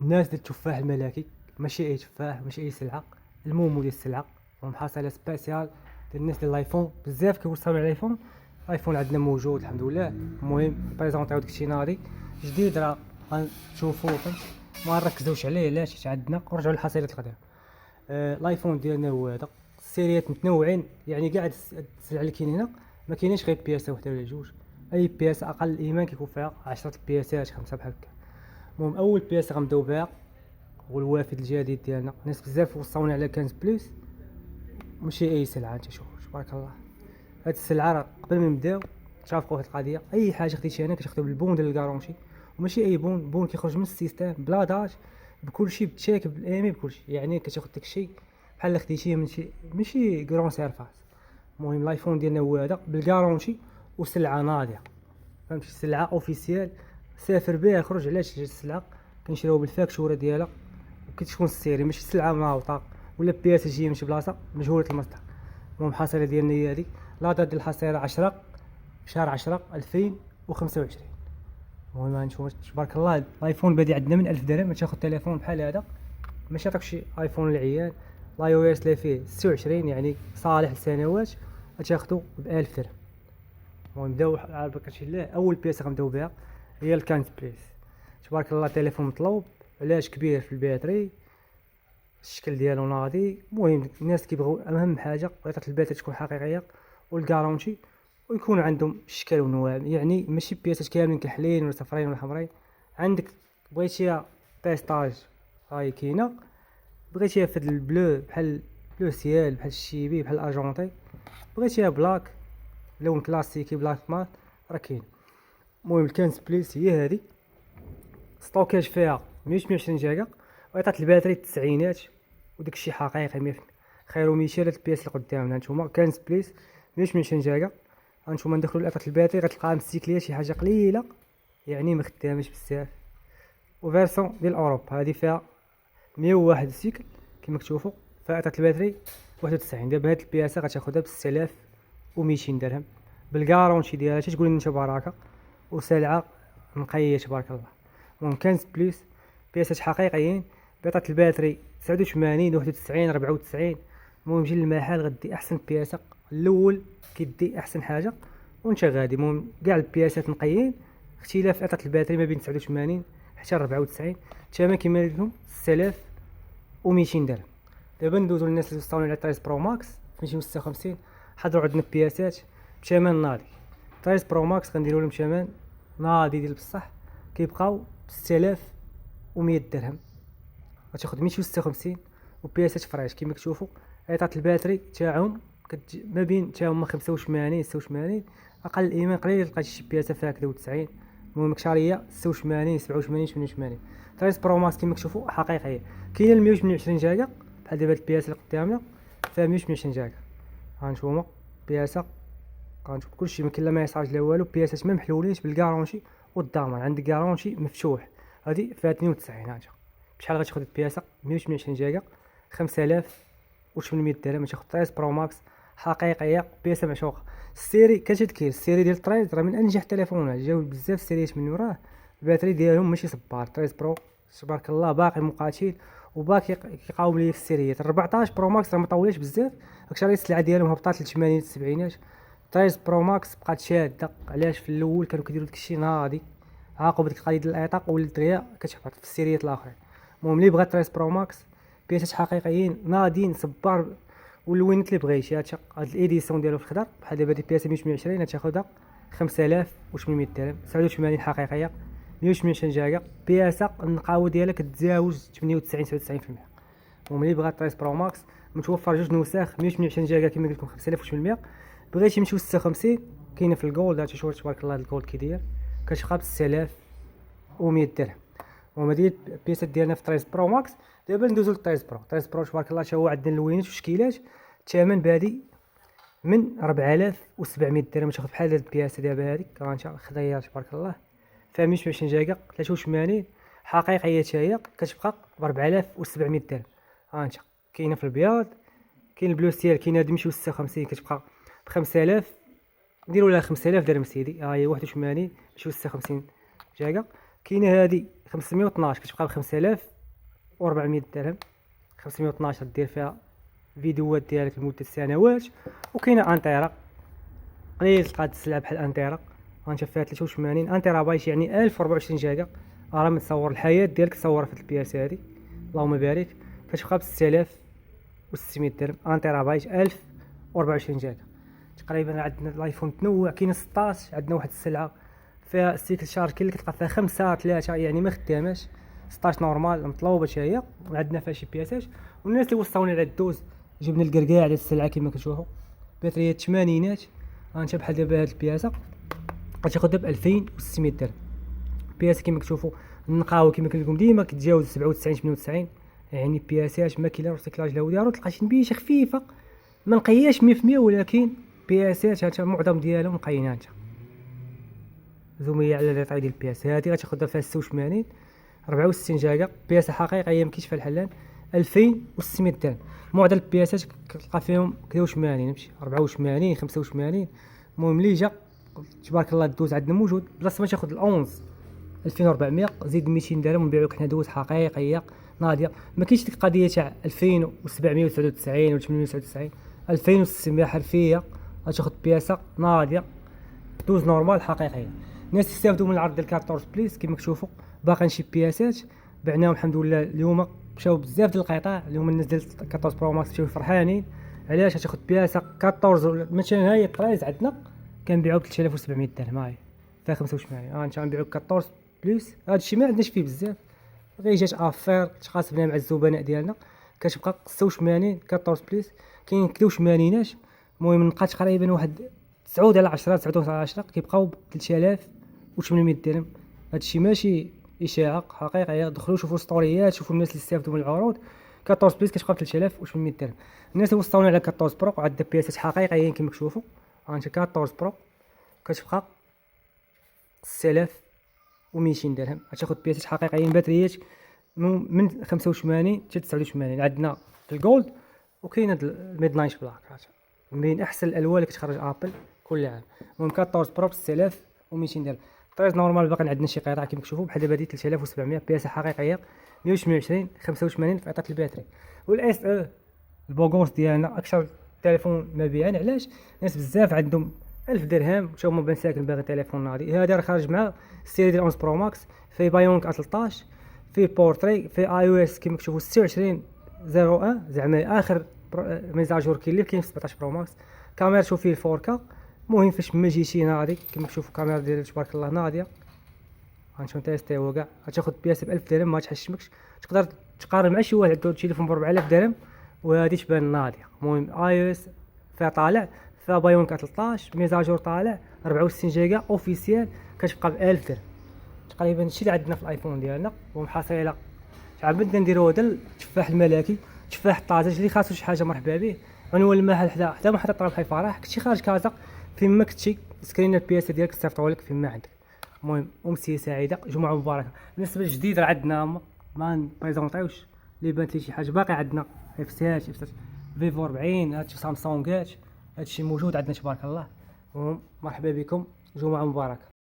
الناس ديال التفاح الملكي، ماشي اي تفاح، ماشي اي سلعه، المومو ديال السلعه، ومحاصيله سبيسيال ديال الناس ديال الايفون. بزاف كيوصلوا على الايفون. الايفون عندنا موجود الحمد لله. المهم بريزونطيو داكشي ناضي جديد، راه غنشوفو فهمت. ما نركزوش عليه علاش حيت عندنا. ورجعوا للحصيلات القديمه. الايفون ديالنا هو هذا. السيريات متنوعين، يعني كاع هاد السلعه اللي كاين هنا ما كاينينش غير بياسه وحده ولا جوج. اي بياسه اقل الايمان كيكون فيها 10 بياسات، خمسه بحال هكا. المهم اول بياسه غنبداو بها هو الوافد الجديد ديالنا. ناس بزاف وصاونا على 15 بلس، ماشي اي سلعه. انت شوف تبارك الله، هاد السلعه راه قبل ما نبداو تشافقوا هاد القضيه. اي حاجه خديتي هنا كتاخذها بالبون ديال الكارونشي، وماشي اي بون كيخرج من السيستم بلا داج، بكلشي بتشيك بالايمي بكلشي. يعني كتاخذ داكشي بحال اللي خديتيه من شي ماشي كرون سيرفاس. المهم الايفون ديالنا هو هذا بالكارونشي، وسلعه ناضيه فهمتي، سلعه اوفيسيال. سافر بها خرج. علاش السلعه كنشريو بالفاكتوره ديالها وكتكون السيري، ماشي سلعه مناوطه ولا بياس جايه من شي بلاصه مجهوله المصدر. المهم الحصيله ديالنا هي هادي. لا دات ديال الحصيله 10 شهر 10 2025. المهم غنشوف تبارك الله. الايفون بادي عندنا من 1000 درهم. تاخذ تليفون بحال هذا، ماشي عطاك شي ايفون للعيال. الاي او اس اللي فيه 26 يعني صالح لسنوات تاخذو ب 1000 درهم. المهم نبداو على بركة الله. اول بياسه غنبداو بها هي الكانت بليس. تبارك الله تليفون مطلوب. علاش؟ كبير في الباتري، الشكل ديالو ناضي. المهم الناس كيبغيو اهم حاجه بغيطه الباتري تكون حقيقيه، والكارونتي، ويكون عندهم الشكل والنوع. يعني ماشي بياسات كاملين كحلين ولا صفرين ولا حمرين. عندك بغيتيها بيستاج هاي كاينه، بغيتيها في البلو بحال بلو سيال، بحال الشيبي، بحال الارجونتي، بغيتيها بلاك لون كلاسيكي بلاك مات، راه كاين. المهم الكانس بليس هي هادي. ستوكاج فيها 128 جيجا، وعطات الباتري التسعينات، وداك الشيء حقيقي 100%. خيرو ميشيل. هاد البياس اللي قدامنا هانتوما كان سبليس 128 جيجا. هانتوما ندخلو لعطات الباتري غتلقاها مستيكليه شي حاجه قليله، يعني ما خدامش بزاف. وفيرسون ديال اوروبا هادي فيها 101 سيكل كما كتشوفوا. فعطات الباتري 91. دابا هاد البياسه غتاخدها ب 6200 درهم بالكارونتي ديالها. تقول انت بركه وسلعه نقيه تبارك الله. المهم كان بليس بياسات حقيقيين. بيعطات الباتري 89 91 94. المهم جي للمحل غدي احسن بياسه. الاول كيدي احسن حاجه وانت غادي. المهم كاع البياسات نقيين. اختلاف عطات الباتري ما بين 89 حتى 94. الثمن كما قلت لكم 6200 درهم. دابا ندوزو للناس اللي وصلوا على 13 برو ماكس 256. حضروا عندنا بياسات بثمن ناضي. 13 برو ماكس غنديروا لهم ثمن ناضي ديال بصح، كيبقاو ب 6100 درهم. غتاخد 256 وبياسات فريش كما كتشوفوا. عيطات الباتري تاعهم ما بين تا هما 85 86. اقل الايمان قليل لقيت شي بياسه فيها كدا 90. المهم كشاريه 86 87 88. 13 برو ماكس كما كتشوفوا حقيقيه. كاينه ال 128 جيجا بحال دابا هاد البياسه اللي قدامنا فيها 128 جيجا. ها نتوما بياسه غنشوف كلشي ما كاين لا ميساج لا والو. بياسات ما محلولينش بالكارونتي والضمان. عندك كارونتي مفتوح. هادي فيها 92. هانتا بشحال غتاخد البياسه؟ 128 جيجا 5800 درهم. تاخد 13 برو ماكس حقيقيه، بياسه معشوقه. السيري كتذكر السيري ديال 13 راه من انجح التليفونات. جاو بزاف السيريات من وراه الباتري ديالهم ماشي صبار. 13 برو تبارك الله باقي مقاتل وباقي كيقاوم ليا في السيريات. 14 برو ماكس راه مطولش بزاف، داكشي راه السلعه ديالهم هبطات ل 80 70. 13 برو ماكس بقات شاده. علاش؟ في الاول كانوا كيديروا داكشي ناضي، عاقبوا ديك القضيه ديال الاعتاق ولات دغيا كتهبط في السيريات الاخرين. المهم اللي بغى 13 برو ماكس بياسات حقيقيين ناضيين صبار واللوينات اللي بغيتي. هاد الايديسيون ديالو في الخضر بحال دابا دي بياسه 128 هتاخدها 5800 درهم. 89 حقيقيه 128 جيجا. بياسه النقاوه ديالها كتزاوج 98 99%. المهم اللي بغى 13 برو ماكس متوفر جوج نسخ 128 جيجا كما قلت لكم 5800. بغيتي 256 كاينه في الجولد. هادشي شوف تبارك الله الجولد كي داير كتبقى ب 6100 درهم. وهما ديال البياسات ديالنا في 13 برو ماكس. دابا ندوزو ل 13 برو. 13 برو تبارك الله حتى هو عندنا اللوينات والشكيلات. الثمن بادي من 4700 درهم. تاخذ بحال هاد البياسه دابا هاديك كرانشا خضيه تبارك الله فيها 128 جيجا 83 حقيقيه. حتى هي كتبقى ب 4700 درهم. ها انت كاينه في البياض، كاين البلو سيال، كاينه هاد 156 كتبقى ب 5000. نديرو لها 5000 درهم سيدي. ها هي 81 256 جيجا كاينه هادي 512 كتبقى ب 5400 درهم. 512 دير فيها فيديوهات ديالك لمده سنوات. وكاينه انتيرا قليل تلقى السلعه بحال انتيرا، غنشوف فيها 83 انتيرا بايت يعني 1024 جيجا. راه متصور الحياه ديالك تصورها في البياس هادي، اللهم بارك. كتبقى ب 6600 درهم انتيرا بايت 1024 جيجا تقريبا. عندنا الايفون تنوع، كاين 16 عندنا واحد السلعه فيها سيكل شارج كاين اللي كتلقى فيها 5 3 يعني ما خداماش. 16 نورمال مطلوبه حتى هي، وعندنا فيها شي بياسات. والناس اللي وصلوني على الدوز جبنا الكركاع على السلعه كما كتشوفوا، باتريه الثمانينات. غنشوف بحال دابا هاد البياسه غتاخدها ب 2600 درهم. بياسه كما كتشوفوا النقاوه كما قلت لكم ديما كتجاوز 97 98، يعني بياسات ما كاين لا ريسيكلاج لا وديرو. تلقى شي نبيشه خفيفه ما نقياش 100%، ولكن بياسات هانتا معظم ديالهم مقينات. زوميه على ليطاي ديال البياس هادي غتاخدها فيها 86 64 جيجا. بياسه حقيقيه مكاينش فيها الحلال 2600 درهم. معظم البياسات كتلقى فيهم 83 ماشي 84 85. المهم اللي جا تبارك الله الدوز عندنا موجود. بلاصه ما تاخذ ال11 2400 زيد 200 درهم ونبيعوك حنا دوز حقيقيه ناضيه. ما كاينش ديك القضيه تاع 2799 ولا 899. 2600 حرفيه غتاخذ بياسه ناضيه دوز نورمال حقيقيه. الناس يستافدوا من العرض ديال 14 بليس كما كتشوفوا. باقيين شي بياسات بعناهم الحمد لله اليوم، مشاو بزاف ديال القطاع اليوم. الناس ديال 14 برو ماكس مشاو فرحانين. علاش؟ غتاخذ بياسه 14 مثلا هاي البرايز عندنا كنبيعو ب 3700 درهم، هاي فيها 85. انت غنبيعو 14 بليس. هادشي ما عندناش فيه بزاف، غير جات افير تقاسمنا مع الزبناء ديالنا كتبقى 86 14 بليس. كاين 83. المهم نبقى تقريبا واحد 9 على 10 9 على 10 كيبقاو ب 3800 درهم. هادشي ماشي اشاعه حقيقيه. دخلوا شوفوا ستوريات، شوفوا الناس اللي استافدوا من العروض. 14 بليس كتبقى ب 3800 درهم. الناس اللي وصلونا على 14 برو عندنا بياسات حقيقيين كما كتشوفوا. هانت 14 برو كتبقى 6200 درهم. غتاخد بياسات حقيقيين باتريات من 85 حتى 89. عندنا الجولد وكاين هاد الميد نايت بلاك من احسن الالوان اللي كتخرج ابل كل عام. المهم 14 برو ب 6200 درهم. طريز نورمال باقي عندنا شي قطع كما كتشوفوا بحال دابا هادي 3700 بياسه حقيقيه 128 85 في عطات الباتري. والاس البوغونس ديالنا اكثر تليفون مبيعا. علاش؟ الناس بزاف عندهم 1000 درهم مشاو من بن ساكن باغي تليفون ناضي. هذا راه خارج مع السيري ديال 11 برو ماكس، فيه بايونك 13، فيه بورتري، فيه اي او اس كما كتشوفوا 26 01 زعما اخر ميزاجور كاين اللي كاين في 17 برو ماكس. كاميرا شوف فيه 4K. المهم فاش ما جيتي ناضي كما كتشوفوا الكاميرا ديال تبارك الله ناضيه. غنشوف تيستيو كاع. غتاخد بياسه ب 1000 درهم ما تحشمكش. تقدر تقارن مع شي واحد عنده تليفون ب 4000 درهم وهادي تبان ناضيه. المهم اي او اس فيها طالع، فيها بايونك 13 ميزاجور طالع 64 جيجا اوفيسيال كتبقى ب 1000 درهم تقريبا. هادشي اللي عندنا في الايفون ديالنا. ومحصله شحال بدنا نديرو هذا التفاح الملكي تفاح الطازج اللي خاصو شي حاجه مرحبا به. عنوان المحل حدا محطه طراب حي فرح كنتي خارج كازا فين ما كنتي سكرين البياسه ديالك صيفطوا لك فين ما عندك. المهم امسيه سعيده جمعه مباركه. بالنسبه للجديد راه عندنا ما نبريزونطيوش اللي بانت لي شي حاجه باقي عندنا اف فيفو 40 هادشي سامسونجات هادشي موجود عندنا تبارك الله. مرحبا بكم جمعه مباركه.